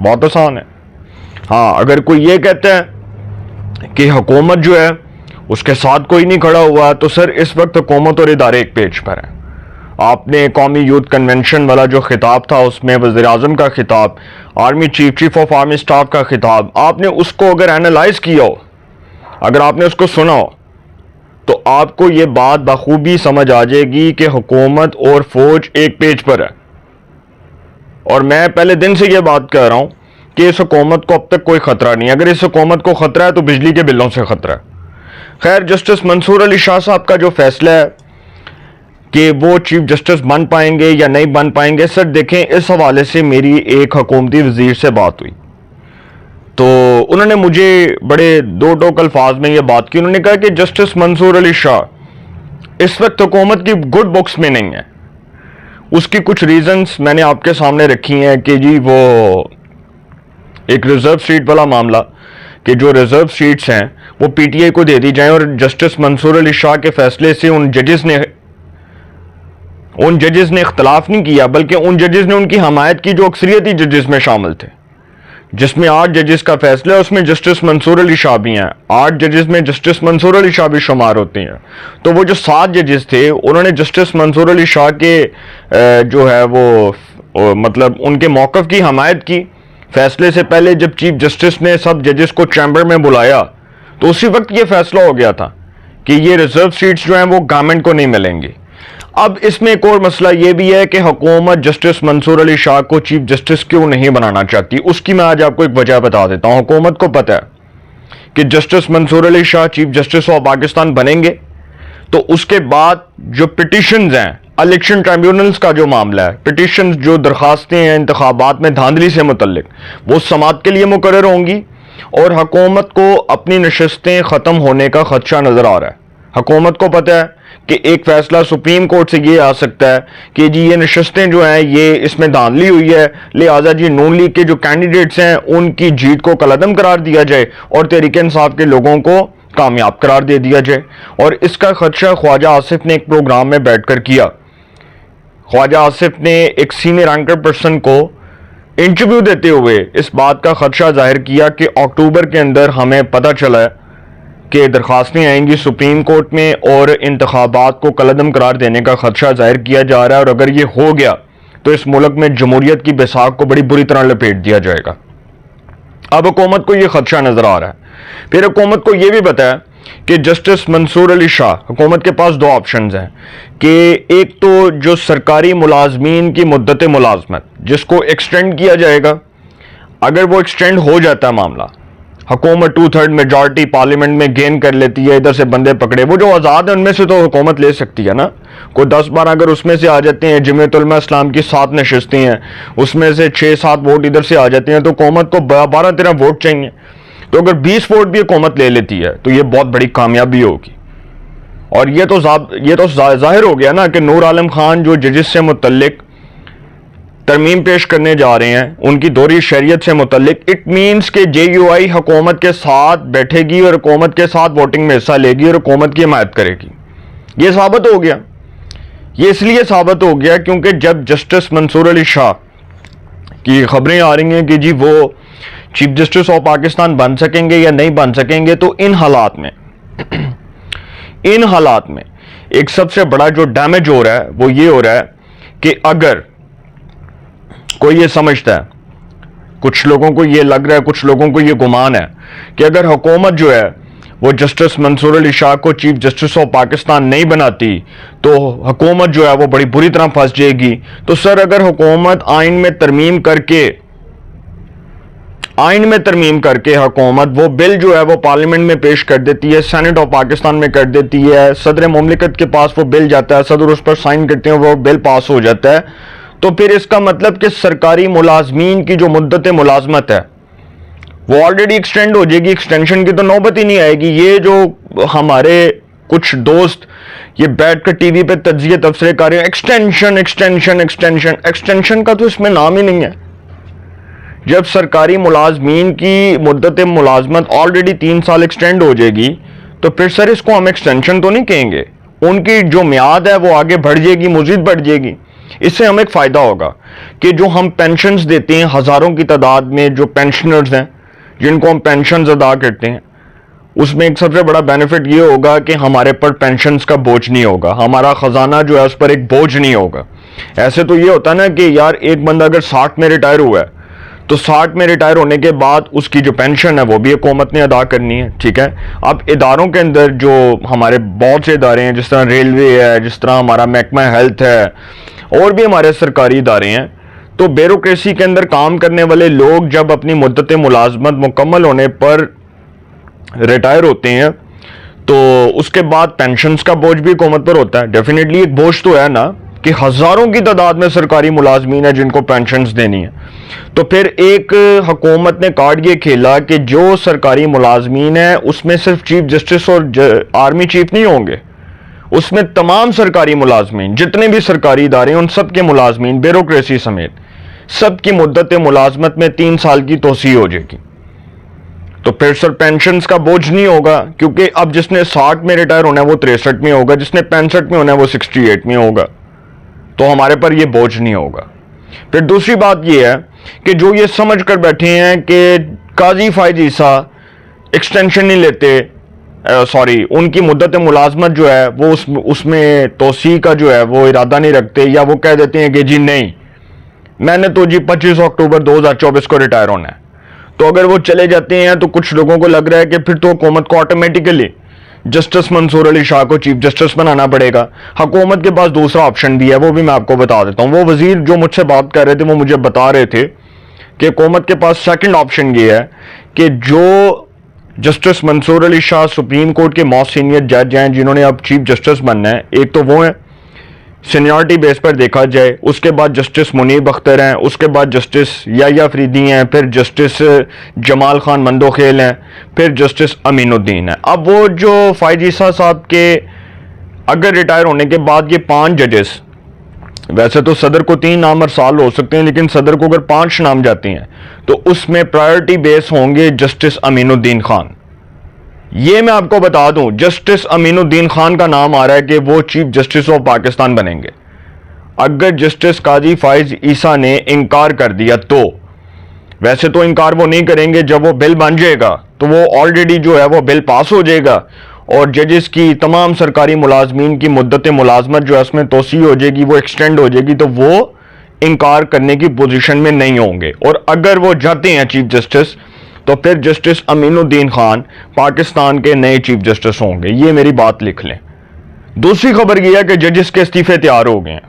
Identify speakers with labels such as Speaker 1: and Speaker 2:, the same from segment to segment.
Speaker 1: بہت آسان ہے. ہاں اگر کوئی یہ کہتا ہے کہ حکومت جو ہے اس کے ساتھ کوئی نہیں کھڑا ہوا تو سر اس وقت حکومت اور ادارے ایک پیج پر ہیں. آپ نے قومی یوتھ کنونشن والا جو خطاب تھا اس میں وزیر اعظم کا خطاب, army chief of army staff کا خطاب, آپ نے اس کو اگر اینالائز کیا ہو, اگر آپ نے اس کو سنا ہو, تو آپ کو یہ بات بخوبی سمجھ آ جائے گی کہ حکومت اور فوج ایک پیج پر ہے. اور میں پہلے دن سے یہ بات کہہ رہا ہوں کہ اس حکومت کو اب تک کوئی خطرہ نہیں. اگر اس حکومت کو خطرہ ہے تو بجلی کے بلوں سے خطرہ ہے. خیر, جسٹس منصور علی شاہ صاحب کا جو فیصلہ ہے کہ وہ چیف جسٹس بن پائیں گے یا نہیں بن پائیں گے, سر دیکھیں اس حوالے سے میری ایک حکومتی وزیر سے بات ہوئی تو انہوں نے مجھے بڑے دو ٹوک الفاظ میں یہ بات کی. انہوں نے کہا کہ جسٹس منصور علی شاہ اس وقت حکومت کی گڈ بکس میں نہیں ہے. اس کی کچھ ریزنز میں نے آپ کے سامنے رکھی ہیں کہ جی وہ ایک ریزرو سیٹ والا معاملہ, کہ جو ریزرو سیٹس ہیں وہ پی ٹی آئی کو دے دی جائیں, اور جسٹس منصور علی شاہ کے فیصلے سے ان ججز نے اختلاف نہیں کیا, بلکہ ان ججز نے ان کی حمایت کی جو اکثریتی ججز میں شامل تھے, جس میں 8 ججز کا فیصلہ ہے, اس میں جسٹس منصور علی شاہ بھی ہیں. 8 ججز میں جسٹس منصور علی شاہ بھی شمار ہوتے ہیں. تو وہ جو 7 ججز تھے انہوں نے جسٹس منصور علی شاہ کے جو ہے وہ مطلب ان کے موقف کی حمایت کی. فیصلے سے پہلے جب چیف جسٹس نے سب ججز کو چیمبر میں بلایا تو اسی وقت یہ فیصلہ ہو گیا تھا کہ یہ ریزرو سیٹس جو ہیں وہ گورنمنٹ کو نہیں ملیں گی. اب اس میں ایک اور مسئلہ یہ بھی ہے کہ حکومت جسٹس منصور علی شاہ کو چیف جسٹس کیوں نہیں بنانا چاہتی. اس کی میں آج آپ کو ایک وجہ بتا دیتا ہوں. حکومت کو پتہ ہے کہ justice Mansoor Ali Shah chief justice of Pakistan بنیں گے تو اس کے بعد جو پٹیشنز ہیں, الیکشن ٹرائبیونلز کا جو معاملہ ہے, پٹیشنز جو درخواستیں ہیں انتخابات میں دھاندلی سے متعلق, وہ سماعت کے لیے مقرر ہوں گی, اور حکومت کو اپنی نشستیں ختم ہونے کا خدشہ نظر آ رہا ہے. حکومت کو پتہ ہے کہ ایک فیصلہ سپریم کورٹ سے یہ آ سکتا ہے کہ جی یہ نشستیں جو ہیں یہ اس میں دھاندلی ہوئی ہے, لہٰذا جی نون لیگ کے جو کینڈیڈیٹس ہیں ان کی جیت کو کالعدم قرار دیا جائے اور تحریک انصاف کے لوگوں کو کامیاب قرار دے دیا جائے. اور اس کا خدشہ خواجہ آصف نے ایک پروگرام میں بیٹھ کر کیا. خواجہ آصف نے ایک سینئر اینکر پرسن کو انٹرویو دیتے ہوئے اس بات کا خدشہ ظاہر کیا کہ اکتوبر کے اندر ہمیں پتہ چلا ہے کہ درخواستیں آئیں گی سپریم کورٹ میں اور انتخابات کو کالعدم قرار دینے کا خدشہ ظاہر کیا جا رہا ہے, اور اگر یہ ہو گیا تو اس ملک میں جمہوریت کی بیساکھ کو بڑی بری طرح لپیٹ دیا جائے گا. اب حکومت کو یہ خدشہ نظر آ رہا ہے. پھر حکومت کو یہ بھی پتہ ہے کہ جسٹس منصور علی شاہ, حکومت کے پاس 2 آپشنز ہیں کہ ایک تو جو سرکاری ملازمین کی مدت ملازمت جس کو ایکسٹینڈ کیا جائے گا, اگر وہ ایکسٹینڈ ہو جاتا ہے معاملہ, حکومت 2/3 میجارٹی پارلیمنٹ میں گین کر لیتی ہے, ادھر سے بندے پکڑے, وہ جو آزاد ہیں ان میں سے تو حکومت لے سکتی ہے نا, کوئی 10-12 اگر اس میں سے آ جاتے ہیں, جمعیت علماء اسلام کی 7 نشستیں ہیں, اس میں سے 6-7 ووٹ ادھر سے آ جاتے ہیں, تو حکومت کو 12-13 ووٹ چاہیے. تو اگر 20 ووٹ بھی حکومت لے لیتی ہے تو یہ بہت بڑی کامیابی ہوگی. اور یہ تو ظاہر ہو گیا نا کہ نور عالم خان جو ججز سے متعلق ترمیم پیش کرنے جا رہے ہیں ان کی دوہری شہریت سے متعلق, اٹ مینس کہ جے یو آئی حکومت کے ساتھ بیٹھے گی اور حکومت کے ساتھ ووٹنگ میں حصہ لے گی اور حکومت کی حمایت کرے گی. یہ ثابت ہو گیا. یہ اس لیے ثابت ہو گیا کیونکہ جب جسٹس منصور علی شاہ کی خبریں آ رہی ہیں کہ جی وہ چیف جسٹس آف پاکستان بن سکیں گے یا نہیں بن سکیں گے, تو ان حالات میں ایک سب سے بڑا جو ڈیمیج ہو رہا ہے وہ یہ ہو رہا ہے کہ اگر کوئی یہ سمجھتا ہے, کچھ لوگوں کو یہ لگ رہا ہے, کچھ لوگوں کو یہ گمان ہے کہ اگر حکومت جو ہے وہ جسٹس منصور علی شاہ کو چیف جسٹس آف پاکستان نہیں بناتی تو حکومت جو ہے وہ بڑی بری طرح پھنس جائے گی. تو سر اگر حکومت آئین میں ترمیم کر کے حکومت وہ بل جو ہے وہ پارلیمنٹ میں پیش کر دیتی ہے, سینٹ آف پاکستان میں کر دیتی ہے, صدر مملکت کے پاس وہ بل جاتا ہے, صدر اس پر سائن کرتے ہیں, وہ بل پاس ہو جاتا ہے, تو پھر اس کا مطلب کہ سرکاری ملازمین کی جو مدت ملازمت ہے وہ آلریڈی ایکسٹینڈ ہو جائے گی. ایکسٹینشن کی تو نوبت ہی نہیں آئے گی. یہ جو ہمارے کچھ دوست یہ بیٹھ کر ٹی وی پہ تجزیہ تبصرے کر رہے ہیں, ایکسٹینشن کا تو اس میں نام ہی نہیں ہے. جب سرکاری ملازمین کی مدت ملازمت آلریڈی 3 سال ایکسٹینڈ ہو جائے گی تو پھر سر اس کو ہم ایکسٹینشن تو نہیں کہیں گے, ان کی جو میعاد ہے وہ آگے بڑھ جائے گی, مزید بڑھ جائے گی. اس سے ہمیں ایک فائدہ ہوگا کہ جو ہم پینشنز دیتے ہیں ہزاروں کی تعداد میں جو پینشنرز ہیں جن کو ہم پینشنز ادا کرتے ہیں، اس میں ایک سب سے بڑا بینیفٹ یہ ہوگا کہ ہمارے پر پینشنز کا بوجھ نہیں ہوگا، ہمارا خزانہ جو ہے اس پر ایک بوجھ نہیں ہوگا۔ ایسے تو یہ ہوتا ہے نا کہ یار ایک بندہ اگر 60 میں ریٹائر ہوا ہے تو 60 میں ریٹائر ہونے کے بعد اس کی جو پینشن ہے وہ بھی حکومت نے ادا کرنی ہے، ٹھیک ہے۔ اب اداروں کے اندر جو ہمارے بہت سے ادارے ہیں، جس طرح ریلوے ہے، جس طرح ہمارا محکمہ ہیلتھ ہے، اور بھی ہمارے سرکاری ادارے ہیں، تو بیوروکریسی کے اندر کام کرنے والے لوگ جب اپنی مدت ملازمت مکمل ہونے پر ریٹائر ہوتے ہیں تو اس کے بعد پینشنز کا بوجھ بھی حکومت پر ہوتا ہے۔ ڈیفینیٹلی ایک بوجھ تو ہے نا کہ ہزاروں کی تعداد میں سرکاری ملازمین ہیں جن کو پینشنز دینی ہیں، تو پھر ایک حکومت نے کارڈ یہ کھیلا کہ جو سرکاری ملازمین ہیں اس میں صرف چیف جسٹس اور آرمی چیف نہیں ہوں گے، اس میں تمام سرکاری ملازمین جتنے بھی سرکاری ادارے ہیں ان سب کے ملازمین بیوروکریسی سمیت سب کی مدت ملازمت میں 3 سال کی توسیع ہو جائے گی۔ تو پھر سر پینشنز کا بوجھ نہیں ہوگا، کیونکہ اب جس نے 60 میں ریٹائر ہونا ہے وہ 63 میں ہوگا، جس نے 65 میں ہونا ہے وہ 68 میں ہوگا، تو ہمارے پر یہ بوجھ نہیں ہوگا۔ پھر دوسری بات یہ ہے کہ جو یہ سمجھ کر بیٹھے ہیں کہ قاضی فائز عیسیٰ ایکسٹینشن نہیں لیتے، ان کی مدت ملازمت جو ہے وہ اس میں توسیع کا جو ہے وہ ارادہ نہیں رکھتے، یا وہ کہہ دیتے ہیں کہ جی نہیں میں نے تو جی 25 اکتوبر 2024 کو ریٹائر ہونا ہے، تو اگر وہ چلے جاتے ہیں تو کچھ لوگوں کو لگ رہا ہے کہ پھر تو حکومت کو آٹومیٹیکلی جسٹس منصور علی شاہ کو چیف جسٹس بنانا پڑے گا۔ حکومت کے پاس دوسرا آپشن بھی ہے، وہ بھی میں آپ کو بتا دیتا ہوں۔ وہ وزیر جو مجھ سے بات کر رہے تھے وہ مجھے بتا رہے تھے کہ حکومت کے پاس سیکنڈ آپشن یہ ہے کہ جو جسٹس منصور علی شاہ سپریم کورٹ کے موسٹ سینئر جج ہیں جنہوں نے اب چیف جسٹس بننا ہے، ایک تو وہ ہیں سینیورٹی بیس پر دیکھا جائے، اس کے بعد جسٹس منیب اختر ہیں، اس کے بعد جسٹس یحییٰ فریدی ہیں، پھر جسٹس جمال خان مندوخیل ہیں، پھر جسٹس امین الدین ہیں۔ اب وہ جو فائز عیسیٰ صاحب کے اگر ریٹائر ہونے کے بعد یہ 5 ججز، ویسے تو صدر کو 3 نام ارسال ہو سکتے ہیں لیکن صدر کو اگر 5 نام جاتے ہیں تو اس میں پرائرٹی بیس ہوں گے جسٹس امین الدین خان۔ یہ میں آپ کو بتا دوں جسٹس امین الدین خان کا نام آ رہا ہے کہ وہ چیف جسٹس آف پاکستان بنیں گے۔ اگر جسٹس قاضی فائز عیسیٰ نے انکار کر دیا تو، ویسے تو انکار وہ نہیں کریں گے، جب وہ بل بن جائے گا تو وہ آلریڈی جو ہے وہ بل پاس ہو جائے گا اور ججز کی تمام سرکاری ملازمین کی مدت ملازمت جو ہے اس میں توسیع ہو جائے گی، وہ ایکسٹینڈ ہو جائے گی، تو وہ انکار کرنے کی پوزیشن میں نہیں ہوں گے۔ اور اگر وہ جاتے ہیں چیف جسٹس تو پھر جسٹس امین الدین خان پاکستان کے نئے چیف جسٹس ہوں گے، یہ میری بات لکھ لیں۔ دوسری خبر یہ ہے کہ ججز کے استعفے تیار ہو گئے ہیں۔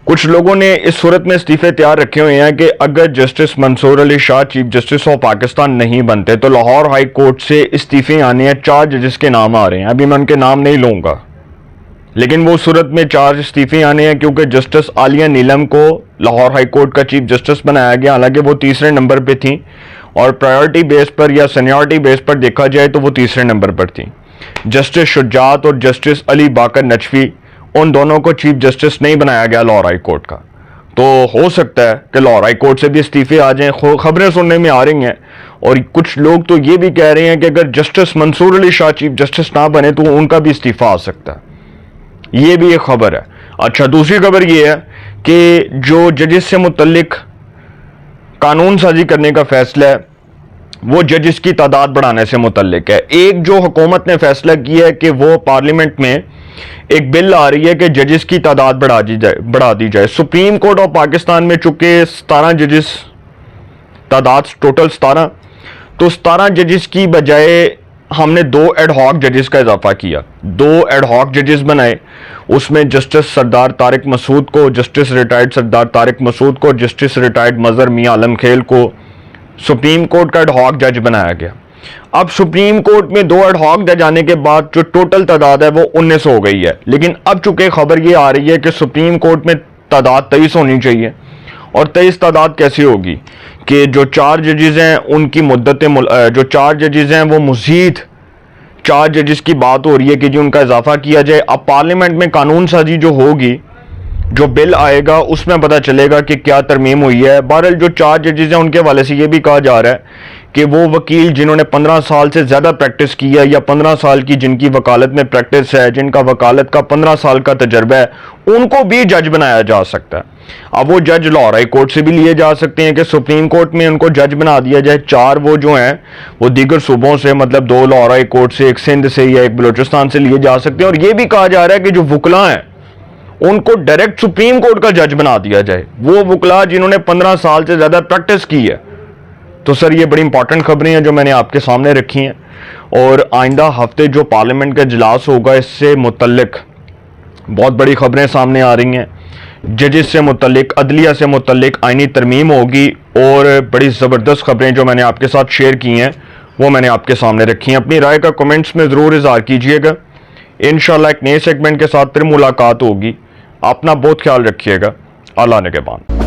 Speaker 1: کچھ لوگوں نے اس صورت میں استعفے تیار رکھے ہوئے ہیں کہ اگر justice Mansoor Ali Shah chief justice of Pakistan نہیں بنتے تو لاہور ہائی کورٹ سے استعفے آنے ہیں۔ 4 ججز کے نام آ رہے ہیں، ابھی میں ان کے نام نہیں لوں گا، لیکن وہ صورت میں 4 استعفے آنے ہیں کیونکہ جسٹس عالیہ نیلم کو لاہور ہائی کورٹ کا چیف جسٹس بنایا گیا، حالانکہ وہ تیسرے نمبر پہ تھیں، اور پرائرٹی بیس پر یا سینیورٹی بیس پر دیکھا جائے تو وہ تیسرے نمبر پر تھیں۔ جسٹس شجاعت اور جسٹس علی باقر نجفی، ان دونوں کو چیف جسٹس نہیں بنایا گیا لاہور ہائی کورٹ کا، تو ہو سکتا ہے کہ لاہور ہائی کورٹ سے بھی استعفے آ جائیں، خبریں سننے میں آ رہی ہیں۔ اور کچھ لوگ تو یہ بھی کہہ رہے ہیں کہ اگر جسٹس منصور علی شاہ چیف جسٹس نہ بنے تو ان کا بھی استعفیٰ آ سکتا ہے، یہ بھی ایک خبر ہے۔ اچھا، دوسری خبر یہ ہے کہ جو ججز سے متعلق قانون سازی کرنے کا فیصلہ ہے وہ ججز کی تعداد بڑھانے سے متعلق ہے۔ ایک جو حکومت نے فیصلہ کیا ہے کہ وہ پارلیمنٹ میں ایک بل آ رہی ہے کہ ججز کی تعداد بڑھا دی جائے۔ سپریم کورٹ آف پاکستان میں چونکہ 17 ججز تعداد ٹوٹل 17، تو 17 ججز کی بجائے ہم نے 2 ایڈ ہاک ججز کا اضافہ کیا، 2 ایڈ ہاک ججز بنائے۔ اس میں جسٹس سردار طارق مسعود کو، جسٹس ریٹائرڈ سردار طارق مسعود کو، جسٹس ریٹائرڈ مظہر میاں عالم خیل کو سپریم کورٹ کا ایڈ ہاک جج بنایا گیا۔ اب سپریم کورٹ میں 2 ایڈ ہاک جج آنے کے بعد جو ٹوٹل تعداد ہے وہ 19 ہو گئی ہے، لیکن اب چونکہ خبر یہ آ رہی ہے کہ سپریم کورٹ میں تعداد 23 ہونی چاہیے۔ اور 23 تعداد کیسے ہوگی کہ جو 4 ججز ہیں ان کی جو 4 ججز ہیں وہ مزید 4 ججز کی بات ہو رہی ہے کہ جی ان کا اضافہ کیا جائے۔ اب پارلیمنٹ میں قانون سازی جو ہوگی، جو بل آئے گا اس میں پتہ چلے گا کہ کیا ترمیم ہوئی ہے۔ بہرحال جو 4 ججز ہیں ان کے حوالے سے یہ بھی کہا جا رہا ہے کہ وہ وکیل جنہوں نے 15 سال سے زیادہ پریکٹس کی ہے یا 15 سال کی جن کی وکالت میں پریکٹس ہے، جن کا وکالت کا 15 سال کا تجربہ ہے، ان کو بھی جج بنایا جا سکتا ہے۔ اب وہ جج لاہور ہائی کورٹ سے بھی لیے جا سکتے ہیں کہ سپریم کورٹ میں ان کو جج بنا دیا جائے۔ 4 وہ جو ہیں وہ دیگر صوبوں سے، مطلب 2 لاہور ہائی کورٹ سے، 1 سندھ سے یا 1 بلوچستان سے لیے جا سکتے ہیں۔ اور یہ بھی کہا جا رہا ہے کہ جو وکلاء ہیں ان کو ڈائریکٹ سپریم کورٹ کا جج بنا دیا جائے، وہ وکلاء جنہوں نے 15 سال سے زیادہ پریکٹس کی ہے۔ تو سر یہ بڑی امپورٹنٹ خبریں ہیں جو میں نے آپ کے سامنے رکھی ہیں، اور آئندہ ہفتے جو پارلیمنٹ کا اجلاس ہوگا اس سے متعلق بہت بڑی خبریں سامنے آ رہی ہیں۔ ججز سے متعلق، عدلیہ سے متعلق آئینی ترمیم ہوگی، اور بڑی زبردست خبریں جو میں نے آپ کے ساتھ شیئر کی ہیں وہ میں نے آپ کے سامنے رکھی ہیں۔ اپنی رائے کا کمنٹس میں ضرور اظہار کیجئے گا۔ انشاءاللہ ایک نئے سیگمنٹ کے ساتھ پھر ملاقات ہوگی۔ اپنا بہت خیال رکھیے گا۔ اللہ نگہبان۔